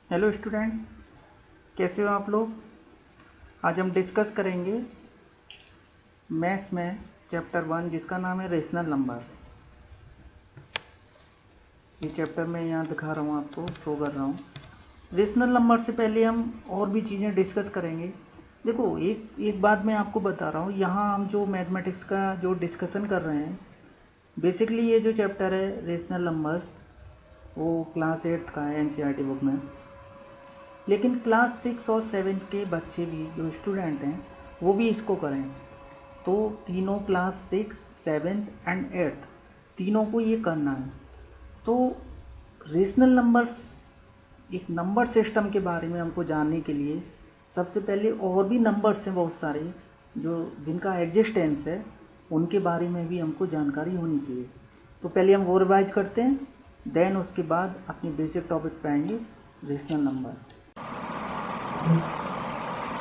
Hello student, कैसे हो आप लोग। आज हम डिस्कस करेंगे मैथ्स में चैप्टर 1 जिसका नाम है रेशनल नंबर। ये चैप्टर मैं यहाँ दिखा रहा हूँ, आपको शो कर रहा हूँ। रेशनल नंबर से पहले हम और भी चीज़ें डिस्कस करेंगे। देखो, एक बात मैं आपको बता रहा हूँ, यहाँ हम जो मैथमेटिक्स का जो डिस्कशन कर रहे हैं, बेसिकली ये जो चैप्टर है रेशनल नंबर्स वो क्लास 8 का है एनसीईआरटी बुक में। लेकिन क्लास 6 और 7 के बच्चे भी जो स्टूडेंट हैं वो भी इसको करें, तो तीनों क्लास 6, 7 एंड 8 तीनों को ये करना है। तो रेशनल नंबर्स एक नंबर सिस्टम के बारे में हमको जानने के लिए सबसे पहले और भी नंबर्स हैं बहुत सारे जो जिनका एग्जिस्टेंस है, उनके बारे में भी हमको जानकारी होनी चाहिए। तो पहले हम वो रिवाइज करते हैं, देन उसके बाद अपने बेसिक टॉपिक पे आएंगे रेशनल नंबर।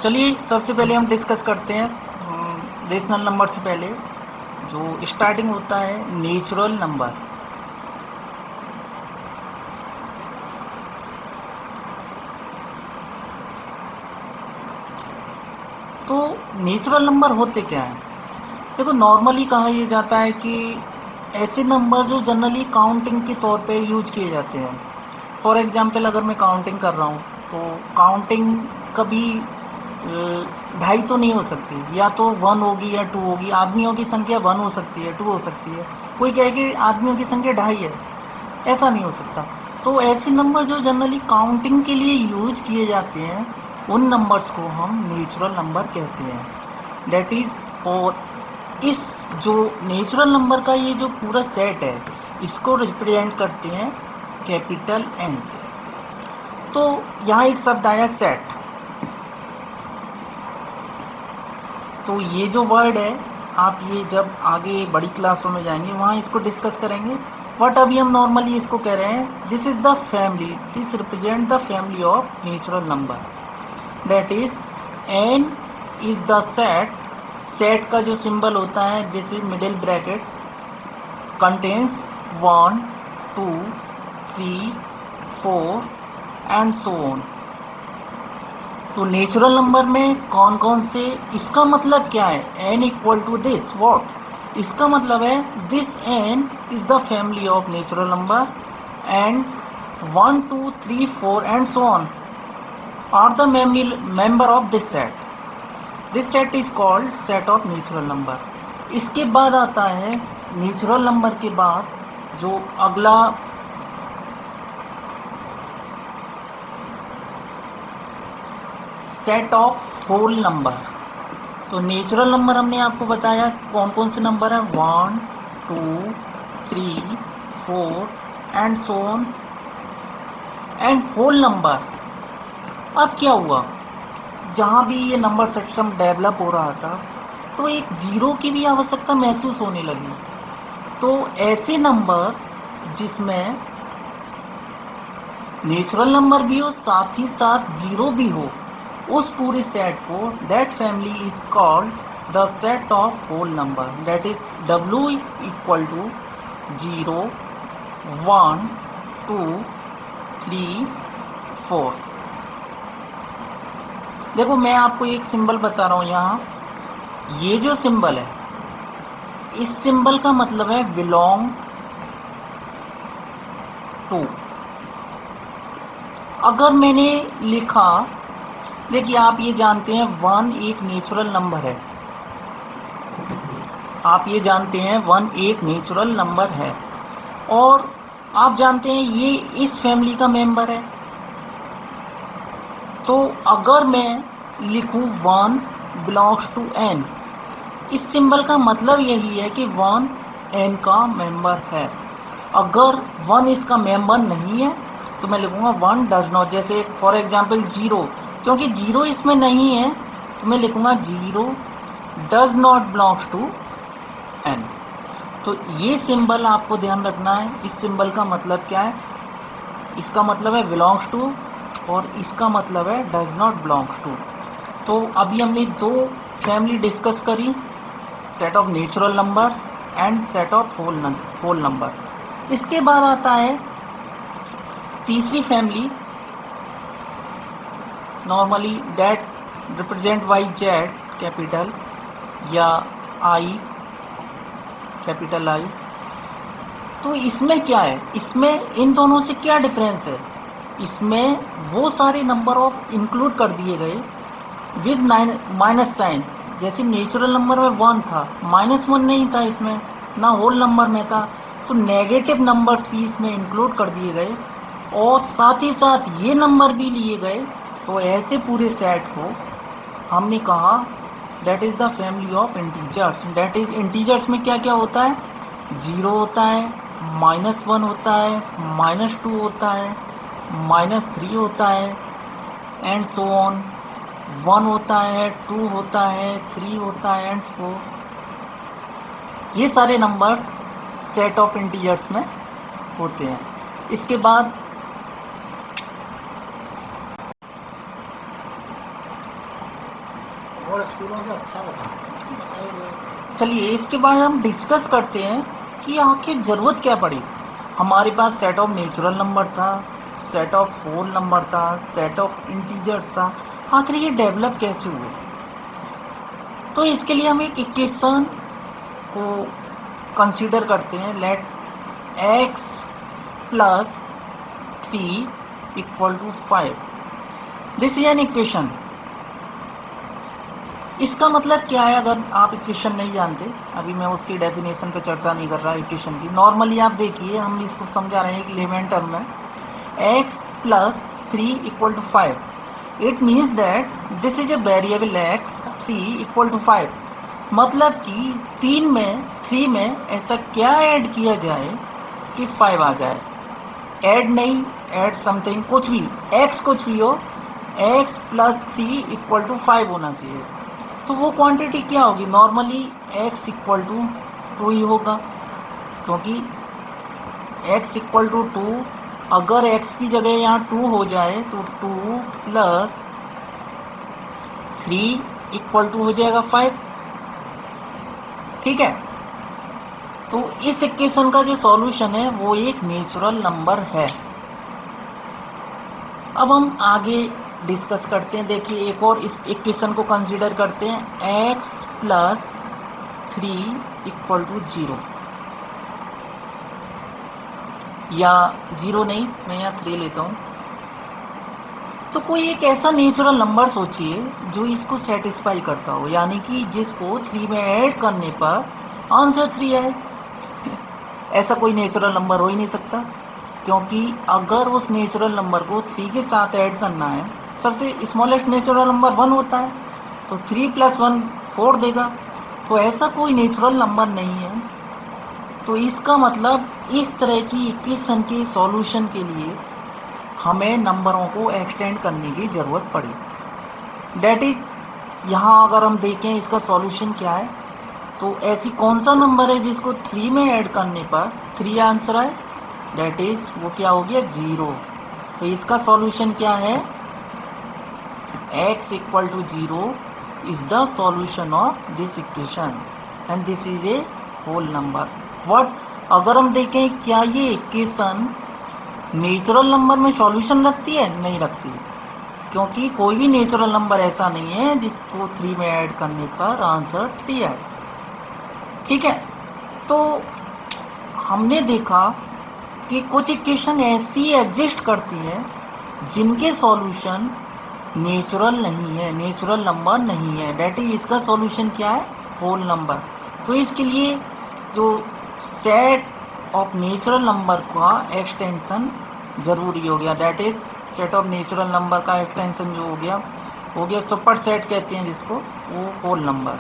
चलिए सबसे पहले हम डिस्कस करते हैं रेशनल नंबर से पहले जो स्टार्टिंग होता है नेचुरल नंबर। तो नेचुरल नंबर होते क्या हैं? देखो, नॉर्मली कहा यह जाता है कि ऐसे नंबर जो जनरली काउंटिंग के तौर पे यूज किए जाते हैं। फॉर एग्जांपल, अगर मैं काउंटिंग कर रहा हूँ तो काउंटिंग कभी ढाई तो नहीं हो सकती, या तो 1 होगी या 2 होगी। आदमियों की संख्या 1 हो सकती है, 2 हो सकती है। कोई कहे कि आदमियों की संख्या ढाई है, ऐसा नहीं हो सकता। तो ऐसे नंबर जो जनरली काउंटिंग के लिए यूज किए जाते हैं, उन नंबर्स को हम नेचुरल नंबर कहते हैं। दैट इज, और इस जो नेचुरल नंबर का ये जो पूरा सेट है, इसको रिप्रेजेंट करते हैं कैपिटल एन से। तो यहाँ एक शब्द आया सेट, तो ये जो वर्ड है, आप ये जब आगे बड़ी क्लासों में जाएंगे वहाँ इसको डिस्कस करेंगे। बट अभी हम नॉर्मली इसको कह रहे हैं this is the family, this represent the family of natural number. That is N is the set. Set का जो सिंबल होता है this is middle bracket, contains 1, 2, 3, 4 and so on. तो नेचुरल नंबर में कौन कौन से, इसका मतलब क्या है n equal to this what, इसका मतलब है this n is the family of natural number and 1, 2, 3, 4 and so on are the member of this set. This set is called set of natural number. इसके बाद आता है natural number के बाद जो अगला सेट ऑफ होल नंबर। तो natural number हमने आपको बताया कौन कौन से नंबर है, 1, 2, 3, 4 and so on and whole number. अब क्या हुआ, जहाँ भी ये नंबर सिस्टम डेवलप हो रहा था तो एक जीरो की भी आवश्यकता महसूस होने लगी। तो ऐसे नंबर जिसमें नेचुरल नंबर भी हो साथ ही साथ जीरो भी हो, उस पूरे सेट को, that family is called the set of whole number. That is W equal to 0, 1, 2, 3, 4। देखो, मैं आपको एक सिंबल बता रहा हूँ यहाँ, ये जो सिंबल है, इस सिंबल का मतलब है बिलोंग टू। अगर मैंने लिखा, देखिए आप ये जानते हैं 1 एक नेचुरल नंबर है, आप ये जानते हैं 1 एक नेचुरल नंबर है, और आप जानते हैं ये इस फैमिली का मेंबर है। तो अगर मैं लिखूं 1 बिलोंग्स टू n, इस सिंबल का मतलब यही है कि 1 n का मेंबर है। अगर 1 इसका मेंबर नहीं है तो मैं लिखूंगा 1 डज नॉट। जैसे फॉर एग्जांपल 0, क्योंकि 0 इसमें नहीं है तो मैं लिखूंगा 0 does not belongs to n। तो ये सिंबल आपको ध्यान रखना है, इस सिंबल का मतलब क्या है, इसका मतलब है बिलोंग्स टू और इसका मतलब है डज नॉट बिलोंग्स टू। तो अभी हमने दो फैमिली डिस्कस करी, set of natural number and set of whole number. इसके बाद आता है तीसरी family normally that represent by Z capital या आई कैपिटल आई। तो इसमें क्या है, इसमें इन दोनों से क्या डिफरेंस है, इसमें वो सारे नंबर ऑफ इंक्लूड कर दिए गए विद माइनस साइन। जैसे नेचुरल नंबर में 1 था, -1 नहीं था इसमें, ना होल नंबर में था, तो नेगेटिव नंबर्स भी इसमें इंक्लूड कर दिए गए और साथ ही साथ ये नंबर भी लिए गए। तो ऐसे पूरे सेट को हमने कहा that is the family of integers. That is integers में क्या क्या होता है, 0 होता है, -1 होता है, -2 होता है, -3 होता है एंड सो ऑन, 1 होता है, 2 होता है, 3 होता है एंड 4। ये सारे नंबर्स सेट ऑफ इंटीजर्स में होते हैं। इसके बाद और स्कूलों से अच्छा बताइए। चलिए इसके बाद हम डिस्कस करते हैं कि आखिर ज़रूरत क्या पड़ी। हमारे पास सेट ऑफ नेचुरल नंबर था, सेट ऑफ होल नंबर था, सेट ऑफ इंटीजर्स था, आखिर ये डेवलप कैसे हुए। तो इसके लिए हम एक इक्वेशन को कंसीडर करते हैं। Let x + 3 = 5। This is an equation. इसका मतलब क्या है, अगर आप इक्वेशन नहीं जानते, अभी मैं उसकी डेफिनेशन पे चर्चा नहीं कर रहा इक्वेशन की, नॉर्मली आप देखिए हम इसको समझा रहे हैं एक लेमन टर्म में, x + 3 = 5। It means that this is a variable x 3 = 5। मतलब कि 3 में ऐसा क्या ऐड किया जाए कि 5 आ जाए। ऐड नहीं, ऐड समथिंग, कुछ भी, x कुछ भी हो, x + 3 = 5 होना चाहिए। तो वो क्वांटिटी क्या होगी, नॉर्मली x = 2 ही होगा, क्योंकि x = 2, अगर x की जगह यहाँ 2 हो जाए तो 2 + 3 = हो जाएगा 5। ठीक है, तो इस इक्वेशन का जो सॉल्यूशन है वो एक नेचुरल नंबर है। अब हम आगे डिस्कस करते हैं। देखिए एक और इस इक्वेशन को कंसीडर करते हैं, x + 3 = 0, या 0 नहीं, मैं यहाँ 3 लेता हूँ। तो कोई एक ऐसा नेचुरल नंबर सोचिए जो इसको सेटिस्फाई करता हो, यानी कि जिसको 3 में ऐड करने पर आंसर 3 आए। ऐसा कोई नेचुरल नंबर हो ही नहीं सकता, क्योंकि अगर उस नेचुरल नंबर को 3 के साथ ऐड करना है, सबसे स्मॉलेस्ट नेचुरल नंबर 1 होता है, तो 3 + 1 4 देगा। तो ऐसा कोई नेचुरल नंबर नहीं है। तो इसका मतलब इस तरह की इक्वेशन के सॉल्यूशन के लिए हमें नंबरों को एक्सटेंड करने की ज़रूरत पड़ी। डेट इज़, यहाँ अगर हम देखें इसका सॉल्यूशन क्या है, तो ऐसी कौन सा नंबर है जिसको 3 में ऐड करने पर 3 आंसर आए, डेट इज़ वो क्या हो गया, 0। तो इसका सॉल्यूशन क्या है, x = 0 is the solution of this equation and this is a whole number. What, अगर हम देखें क्या ये इक्वेशन नेचुरल नंबर में सॉल्यूशन रखती है, नहीं रखती, क्योंकि कोई भी नेचुरल नंबर ऐसा नहीं है जिसको 3 में ऐड करने पर आंसर 3 आए। ठीक है, तो हमने देखा कि कुछ इक्वेशन ऐसी एग्जिस्ट करती हैं जिनके सॉल्यूशन नेचुरल नहीं है, नेचुरल नंबर नहीं है। डेट इज, इसका सॉल्यूशन क्या है, होल नंबर। तो इसके लिए जो सेट ऑफ नेचुरल नंबर का एक्सटेंशन जरूरी हो गया। That is set of natural number का एक्सटेंशन जो हो गया सुपर सेट कहते हैं जिसको, वो होल नंबर।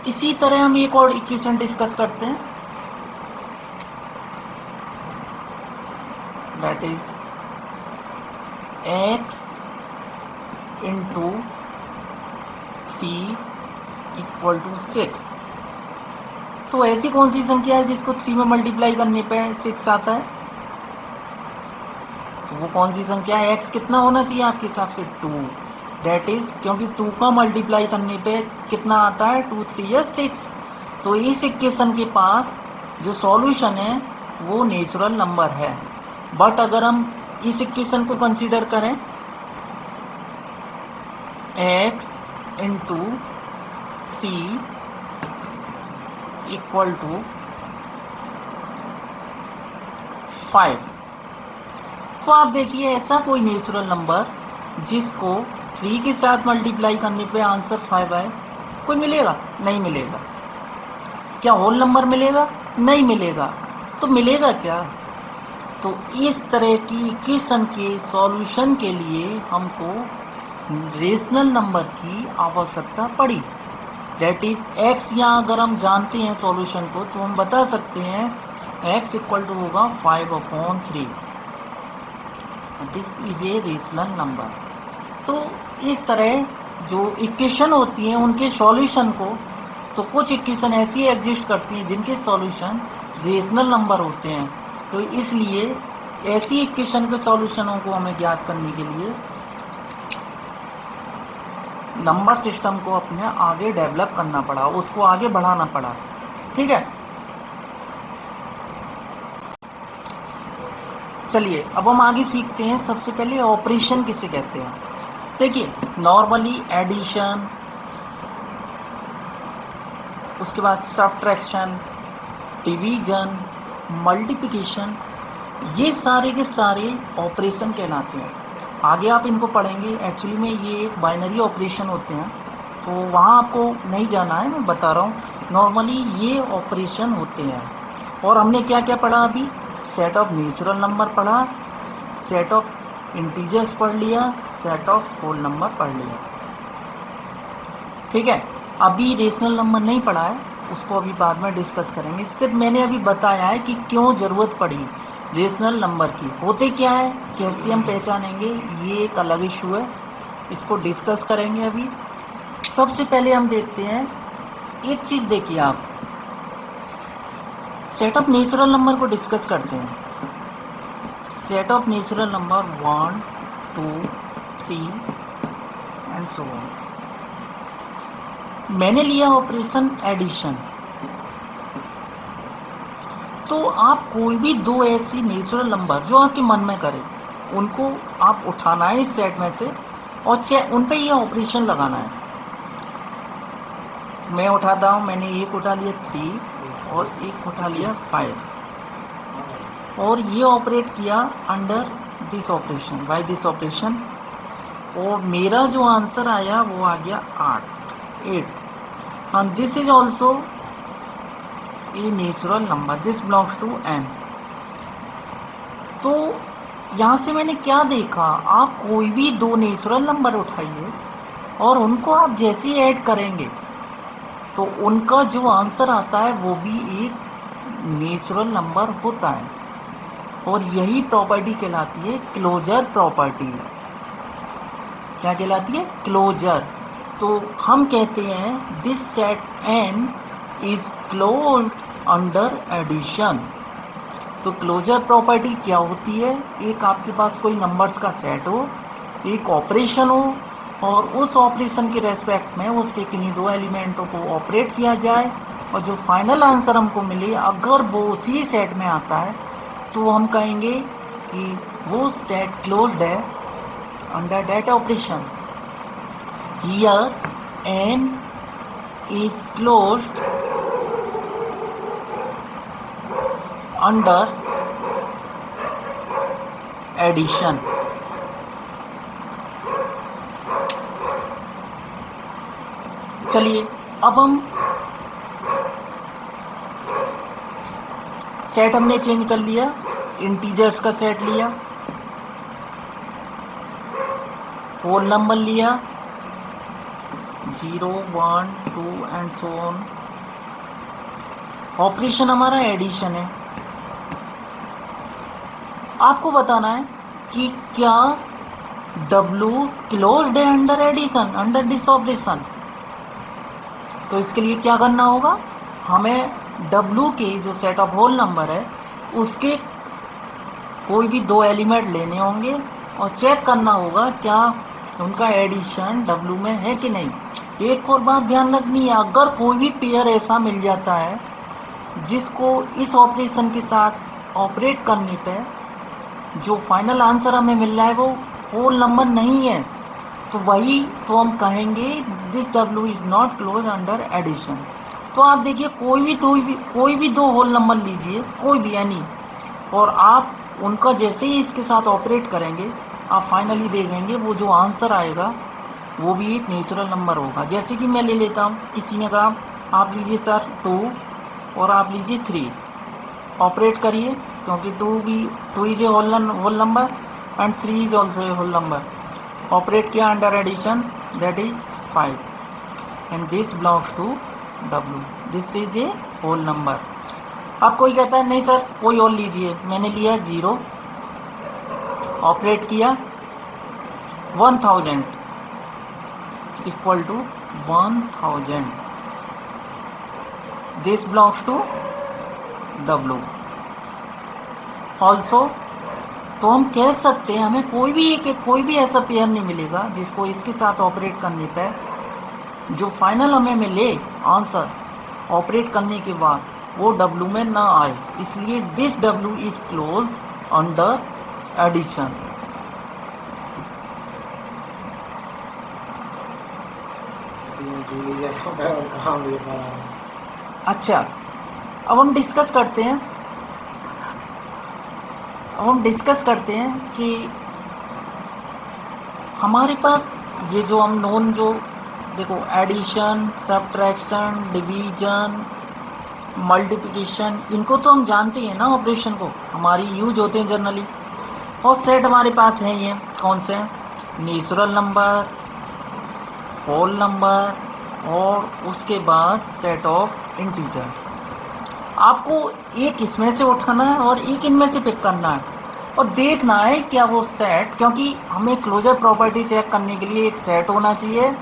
इसी तरह हम एक और इक्वेशन डिस्कस करते हैं, डेट इज x × 3 = 6। तो ऐसी कौन सी संख्या है जिसको 3 में मल्टीप्लाई करने पे 6 आता है, तो वो कौन सी संख्या है, x कितना होना चाहिए आपके हिसाब से, 2। डेट इज, क्योंकि 2 का मल्टीप्लाई करने पे कितना आता है, 2 3 या 6। तो इस इक्वेशन के पास जो सॉल्यूशन है वो नेचुरल नंबर है। बट अगर हम इस इक्वेशन को कंसीडर करें x इंटू 3 इक्वल टू 5। तो आप देखिए ऐसा कोई नेचुरल नंबर जिसको 3 के साथ मल्टीप्लाई करने पे आंसर 5 आए, कोई मिलेगा? नहीं मिलेगा। क्या होल नंबर मिलेगा? नहीं मिलेगा। तो मिलेगा क्या? तो इस तरह की इक्वेशन के सॉल्यूशन के लिए हमको रेशनल नंबर की आवश्यकता पड़ी। डेट इज x, यहाँ अगर हम जानते हैं सॉल्यूशन को तो हम बता सकते हैं x इक्वल टू होगा 5/3। This is a rational number. तो इस तरह जो इक्वेशन होती हैं उनके सॉल्यूशन को, तो कुछ इक्वेशन ऐसी एग्जिस्ट करती हैं जिनके सॉल्यूशन रेशनल नंबर होते हैं। तो इसलिए ऐसी इक्वेशन के सॉल्यूशनों को हमें ज्ञात करने के लिए नंबर सिस्टम को अपने आगे डेवलप करना पड़ा, उसको आगे बढ़ाना पड़ा। ठीक है, चलिए अब हम आगे सीखते हैं। सबसे पहले ऑपरेशन किसे कहते हैं। देखिए नॉर्मली एडिशन, उसके बाद सब्ट्रैक्शन, डिवीजन, मल्टीप्लिकेशन, ये सारे के सारे ऑपरेशन कहलाते हैं। आगे आप इनको पढ़ेंगे। एक्चुअली में ये एक बाइनरी ऑपरेशन होते हैं, तो वहाँ आपको नहीं जाना है, मैं बता रहा हूँ। नॉर्मली ये ऑपरेशन होते हैं। और हमने क्या क्या पढ़ा अभी? सेट ऑफ नेचुरल नंबर पढ़ा, सेट ऑफ इंटीजर्स पढ़ लिया, सेट ऑफ होल नंबर पढ़ लिया। ठीक है, अभी रेशनल नंबर नहीं पढ़ा है, उसको अभी बाद में डिस्कस करेंगे। सिर्फ मैंने अभी बताया है कि क्यों ज़रूरत पड़ी रेशनल नंबर की, होते क्या है, कैसे हम पहचानेंगे, ये एक अलग इशू है, इसको डिस्कस करेंगे अभी। सबसे पहले हम देखते हैं एक चीज़। देखिए आप सेट ऑफ नेचुरल नंबर को डिस्कस करते हैं। Set of natural number 1, 2, 3 and so on. मैंने लिया ऑपरेशन एडिशन, तो आप कोई भी दो ऐसी नेचुरल नंबर जो आपके मन में करे उनको आप उठाना है इस सेट में से और उन पे ये ऑपरेशन लगाना है। मैं उठाता हूँ, मैंने एक उठा लिया 3 और एक उठा लिया 5 और ये ऑपरेट किया under this operation, by this operation, और मेरा जो आंसर आया वो आ गया 8। And this is also a natural number, this belongs to n। तो यहाँ से मैंने क्या देखा, आप कोई भी दो नेचुरल नंबर उठाइए और उनको आप जैसे ही ऐड करेंगे तो उनका जो आंसर आता है वो भी एक नेचुरल नंबर होता है। और यही प्रॉपर्टी कहलाती है क्लोजर प्रॉपर्टी। क्या कहलाती है? क्लोजर। तो हम कहते हैं this set n is closed under addition. तो क्लोजर प्रॉपर्टी क्या होती है? एक आपके पास कोई नंबर्स का सेट हो, एक ऑपरेशन हो और उस ऑपरेशन के रेस्पेक्ट में उसके किन्हीं दो एलिमेंटों को ऑपरेट किया जाए और जो फाइनल आंसर हमको मिले अगर वो उसी सेट में आता है तो हम कहेंगे कि वो सेट क्लोज्ड है under that operation. Here n is closed under addition। चलिए अब हम सेट हमने चेंज कर लिया, इंटीजर्स का सेट लिया, होल नंबर लिया 0, 1, 2 एंड सो ऑन। ऑपरेशन हमारा एडिशन है। आपको बताना है कि क्या W क्लोज्ड है under addition, under this operation. तो इसके लिए क्या करना होगा, हमें W के जो सेट ऑफ होल नंबर है उसके कोई भी दो एलिमेंट लेने होंगे और चेक करना होगा क्या उनका एडिशन W में है कि नहीं। एक और बात ध्यान रखनी है, अगर कोई भी पेयर ऐसा मिल जाता है जिसको इस ऑपरेशन के साथ ऑपरेट करने पे जो फाइनल आंसर हमें मिल रहा है वो होल नंबर नहीं है, तो वही तो हम कहेंगे this W is not close under addition. तो आप देखिए कोई भी दो होल नंबर लीजिए, कोई भी यानी, और आप उनका जैसे ही इसके साथ ऑपरेट करेंगे आप फाइनली देखेंगे वो जो आंसर आएगा वो भी एक नेचुरल नंबर होगा। जैसे कि मैं ले लेता हूँ, किसी ने कहा आप लीजिए सर 2 और आप लीजिए 3, ऑपरेट करिए, क्योंकि 2 is a whole number and 3 is also a whole number. Operate किया under addition, that is 5 and this belongs to W, this is a whole number. अब कोई कहता है नहीं सर कोई और लीजिए, मैंने लिया 0, ऑपरेट किया 1000 equal to 1000, this belongs to W also. तो हम कह सकते हैं हमें कोई भी ऐसा पेयर नहीं मिलेगा जिसको इसके साथ ऑपरेट करने पर जो फाइनल हमें मिले आंसर ऑपरेट करने के बाद वो W में ना आए, इसलिए this W is close under addition. जूली जैसा मैं और कहाँ मुझे पड़ा है। अच्छा, अब हम डिस्कस करते हैं कि हमारे पास ये जो हम नोन जो देखो एडिशन, सब्ट्रैक्शन, डिवीजन, मल्टीप्लिकेशन, इनको तो हम जानते हैं ना, ऑपरेशन को हमारी यूज होते हैं जनरली। और सेट हमारे पास है ये कौन से, नेचुरल नंबर, होल नंबर और उसके बाद सेट ऑफ इंटीजर्स। आपको एक इसमें से उठाना है और एक इनमें से पिक करना है और देखना है क्या वो सेट, क्योंकि हमें क्लोजर प्रॉपर्टी चेक करने के लिए एक सेट होना चाहिए,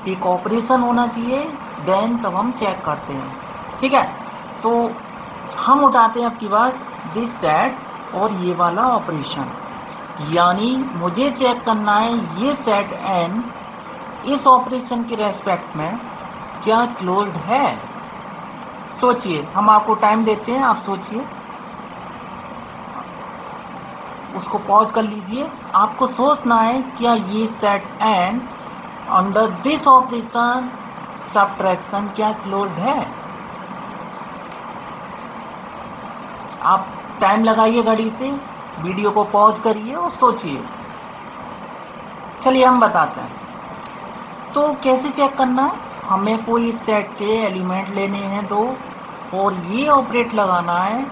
एक ऑपरेशन होना चाहिए, देन तब हम चेक करते हैं। ठीक है, तो हम उठाते हैं आपकी बात दिस सेट और ये वाला ऑपरेशन, यानी मुझे चेक करना है ये सेट n इस ऑपरेशन के रेस्पेक्ट में क्या क्लोज्ड है। सोचिए, हम आपको टाइम देते हैं, आप सोचिए, उसको पॉज कर लीजिए। आपको सोचना है क्या ये set n under this operation subtraction क्या क्लोज्ड है। आप टाइम लगाइए घड़ी से, वीडियो को पॉज करिए और सोचिए। चलिए हम बताते हैं। तो कैसे चेक करना है, हमें कोई सेट के एलिमेंट लेने हैं दो और ये ऑपरेट लगाना है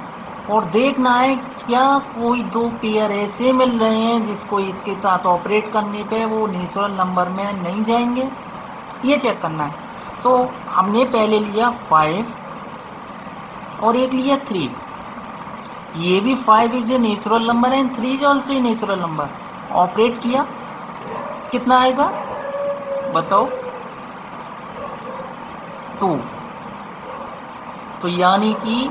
और देखना है क्या कोई दो पेयर ऐसे मिल रहे हैं जिसको इसके साथ ऑपरेट करने पे वो नेचुरल नंबर में नहीं जाएंगे, ये चेक करना है। तो हमने पहले लिया 5 और एक लिया 3, ये भी 5 is a natural number and 3 is also a natural number. Operate किया, कितना आएगा बताओ, 2। तो यानी कि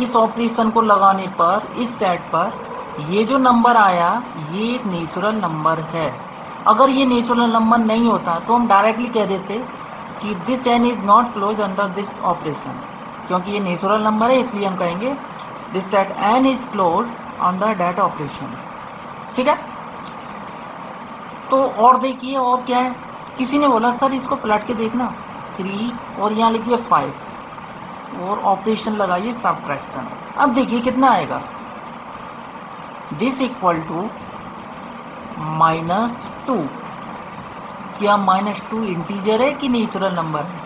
इस ऑपरेशन को लगाने पर इस सेट पर ये जो नंबर आया ये एक नेचुरल नंबर है। अगर ये नेचुरल नंबर नहीं होता तो हम डायरेक्टली कह देते कि this n is not close under this operation, क्योंकि ये नेचुरल नंबर है इसलिए हम कहेंगे this set n is close under that operation. ठीक है, तो और देखिए और क्या है, किसी ने बोला सर इसको पलट के देखना, 3 और यहाँ लिखिए 5 और ऑपरेशन लगाइए सब्ट्रैक्शन। अब देखिए कितना आएगा, दिस इक्वल टू -2। क्या -2 इंटीजर है कि नेचुरल नंबर है?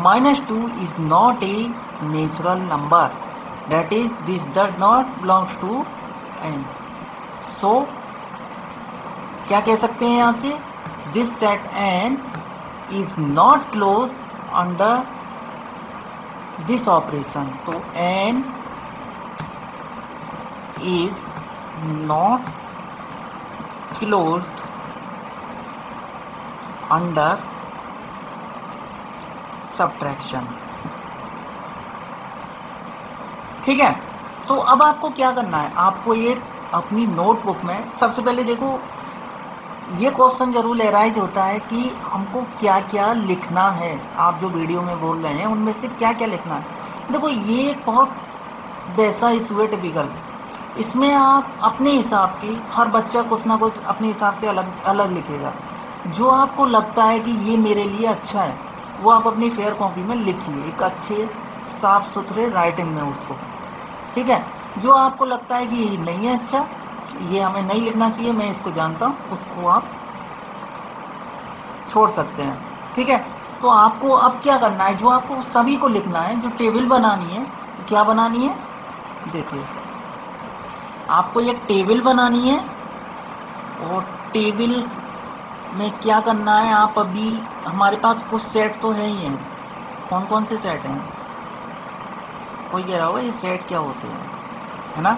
-2 is not a natural number, that is this does not belongs to n। So क्या कह सकते हैं यहाँ से, this set n is not close under this operation. तो n is not closed under subtraction. ठीक है, तो अब आपको क्या करना है, आपको ये अपनी नोटबुक में सबसे पहले देखो ये क्वेश्चन जरूर एराइज होता है कि हमको क्या क्या लिखना है, आप जो वीडियो में बोल रहे हैं उनमें से क्या क्या लिखना है। देखो ये एक बहुत वैसा इशू है टिपिकल, इसमें आप अपने हिसाब के, हर बच्चा कुछ ना कुछ अपने हिसाब से अलग अलग लिखेगा। जो आपको लगता है कि ये मेरे लिए अच्छा है वो आप अपनी फेयर कॉपी में लिखिए, एक अच्छे साफ सुथरे राइटिंग में उसको, ठीक है। जो आपको लगता है कि ये नहीं है अच्छा, ये हमें नहीं लिखना चाहिए, मैं इसको जानता हूँ, उसको आप छोड़ सकते हैं, ठीक है। तो आपको अब क्या करना है, जो आपको सभी को लिखना है, जो टेबल बनानी है, क्या बनानी है, देखिए आपको एक टेबल बनानी है। और टेबल में क्या करना है, आप अभी हमारे पास कुछ सेट तो है ही हैं। कौन कौन से सेट हैं, कोई कह रहा होगा ये सेट क्या होते हैं, है ना।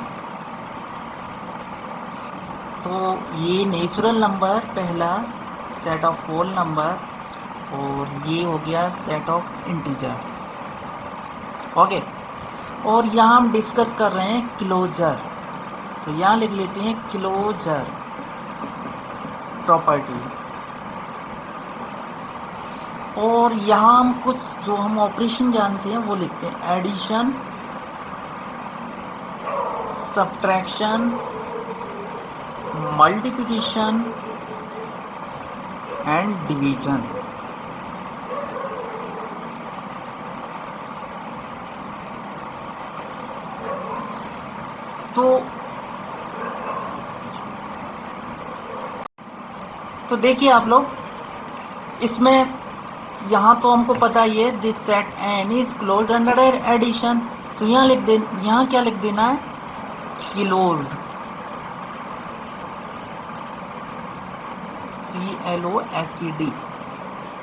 तो ये नेचुरल नंबर पहला, सेट ऑफ होल नंबर, और ये हो गया सेट ऑफ इंटीजर्स, ओके। और यहाँ हम डिस्कस कर रहे हैं क्लोजर, तो यहाँ लिख लेते हैं क्लोजर प्रॉपर्टी। और यहाँ हम कुछ जो हम ऑपरेशन जानते हैं वो लिखते हैं, addition, subtraction, multiplication and division. तो देखिए आप लोग, इसमें यहाँ तो हमको पता ही है, this set N is closed under addition, तो यहाँ लिख दे, यहाँ क्या लिख देना है, क्लोज्ड, CLOSED,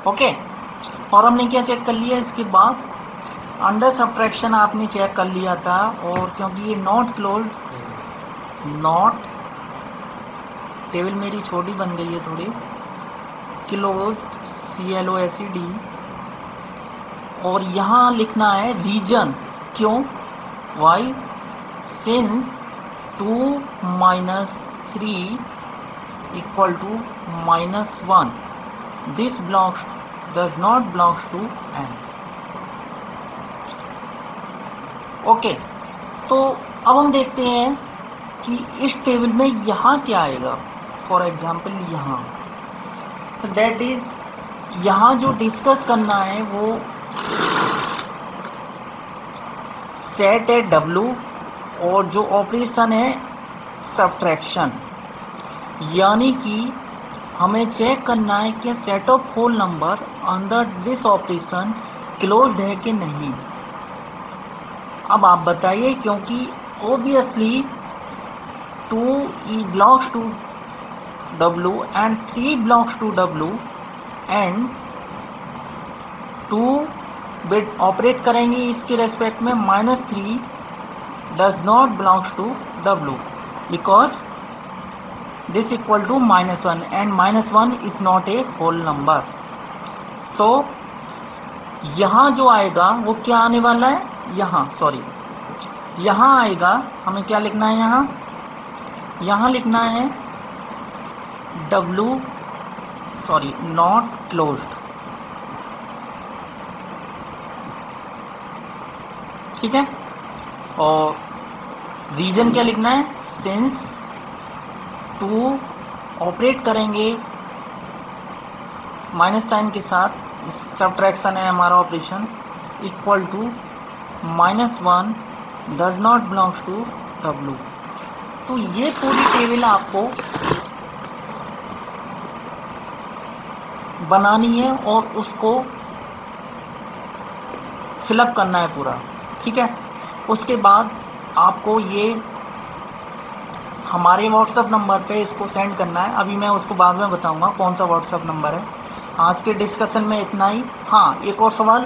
ओके। और हमने क्या चेक कर लिया इसके बाद, अंडर सब्ट्रैक्शन आपने चेक कर लिया था, और क्योंकि ये नॉट क्लोज्ड, नॉट, टेबल मेरी छोटी बन गई है थोड़ी, क्लोज्ड, CLOSED। और यहाँ लिखना है रीजन, क्यों, Y, since 2 - 3 equal to -1, this belongs does not belongs to n, okay. तो अब हम देखते हैं कि इस टेबल में यहाँ क्या आएगा, फॉर एग्जाम्पल यहाँ, दैट इज, यहाँ जो डिस्कस करना है वो सेट है W, और जो ऑपरेशन है सब्ट्रैक्शन, यानी कि हमें चेक करना है कि set of whole number under this operation closed है कि नहीं। अब आप बताइए, क्योंकि obviously 2 belongs to W and 3 belongs to W, and 2 बिट ऑपरेट करेंगे इसके रेस्पेक्ट में, -3 does not belongs to W because this equal to -1 and -1 is not a whole number. So यहाँ जो आएगा वो क्या आने वाला है, यहाँ सॉरी, यहाँ आएगा, हमें क्या लिखना है, यहाँ लिखना है W, सॉरी, नॉट क्लोज्ड, ठीक है। और रीजन क्या लिखना है, सिंस 2 ऑपरेट करेंगे माइनस साइन के साथ, सब्ट्रैक्शन है हमारा operation, equal to -1 does not belongs to W। तो ये पूरी टेबल आपको बनानी है और उसको फिलअप करना है पूरा, ठीक है। उसके बाद आपको ये हमारे व्हाट्सएप नंबर पे इसको सेंड करना है, अभी मैं उसको बाद में बताऊंगा कौन सा व्हाट्सएप नंबर है। आज के डिस्कशन में इतना ही। हाँ, एक और सवाल,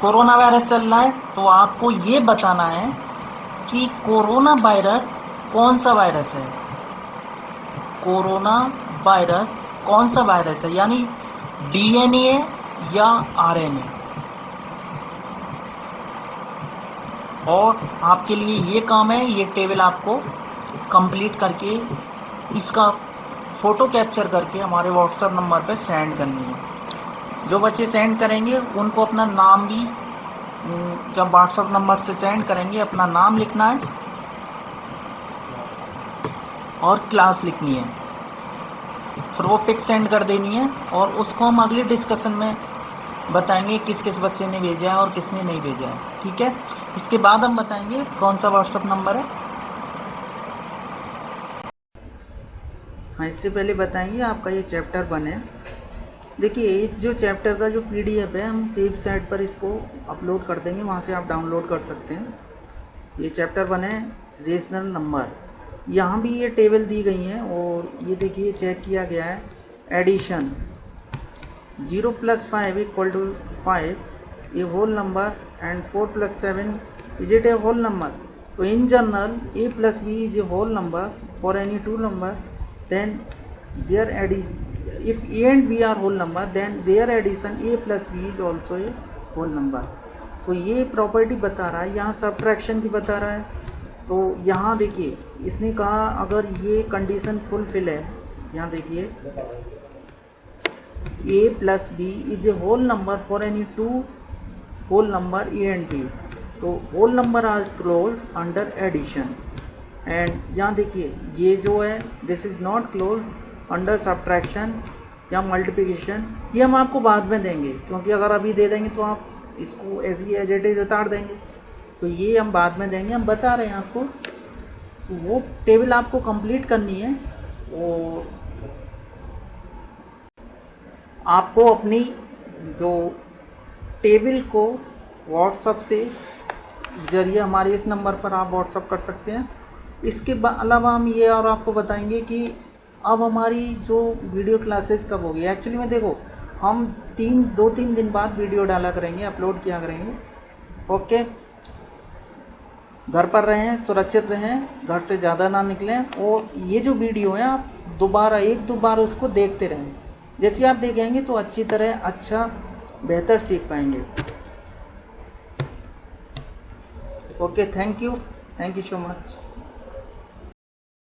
कोरोना वायरस चल रहा है, तो आपको ये बताना है कि कोरोना वायरस कौन सा वायरस है, कोरोना वायरस कौन सा वायरस है, यानी DNA या RNA। और आपके लिए ये काम है, ये टेबल आपको कंप्लीट करके इसका फ़ोटो कैप्चर करके हमारे व्हाट्सएप नंबर पे सेंड करनी है। जो बच्चे सेंड करेंगे उनको अपना नाम भी, जब व्हाट्सएप नंबर से सेंड करेंगे अपना नाम लिखना है, और क्लास लिखनी है, फिर वो पिक सेंड कर देनी है और उसको हम अगले डिस्कशन में बताएंगे किस किस बच्चे ने भेजा है और किसने नहीं भेजा है, ठीक है। इसके बाद हम बताएंगे कौन सा व्हाट्सअप नंबर है। हाँ, इससे पहले बताएंगे आपका ये चैप्टर 1 है। देखिए इस जो चैप्टर का जो PDF है हम वेबसाइट पर इसको अपलोड कर देंगे, वहाँ से आप डाउनलोड कर सकते हैं। ये चैप्टर 1 है रेशनल नंबर। यहाँ भी ये टेबल दी गई हैं और ये देखिए चेक किया गया है addition 0 + 5 = 5 a whole number and 4 + 7 is it a whole number. तो in general a + b is a whole number for any two number then their addition if a and b are whole number then their addition a + b is also a whole number। तो ये property बता रहा है, यहाँ subtraction की बता रहा है। तो यहाँ देखिए इसने कहा अगर ये कंडीशन फुलफिल है, यहाँ देखिए a + b is a whole number for any two whole number a and b। तो whole number are closed under addition. And यहाँ देखिए ये जो है this is not closed under subtraction या मल्टीप्लिकेशन। ये हम आपको बाद में देंगे, क्योंकि अगर अभी दे देंगे तो आप इसको एज इट इज उतार देंगे, तो ये हम बाद में देंगे। हम बता रहे हैं आपको, तो वो टेबल आपको कंप्लीट करनी है और आपको अपनी जो टेबल को व्हाट्सएप से ज़रिए हमारे इस नंबर पर आप व्हाट्सएप कर सकते हैं। इसके अलावा हम ये और आपको बताएंगे कि अब हमारी जो वीडियो क्लासेस कब होगी। एक्चुअली में देखो हम 2-3 दिन बाद वीडियो डाला करेंगे, अपलोड किया करेंगे। ओके, घर पर रहें, सुरक्षित रहें, घर से ज़्यादा ना निकलें और ये जो वीडियो है आप दोबारा 1-2 बार उसको देखते रहें। जैसे आप देखेंगे तो अच्छी तरह अच्छा बेहतर सीख पाएंगे। Okay, thank you so much.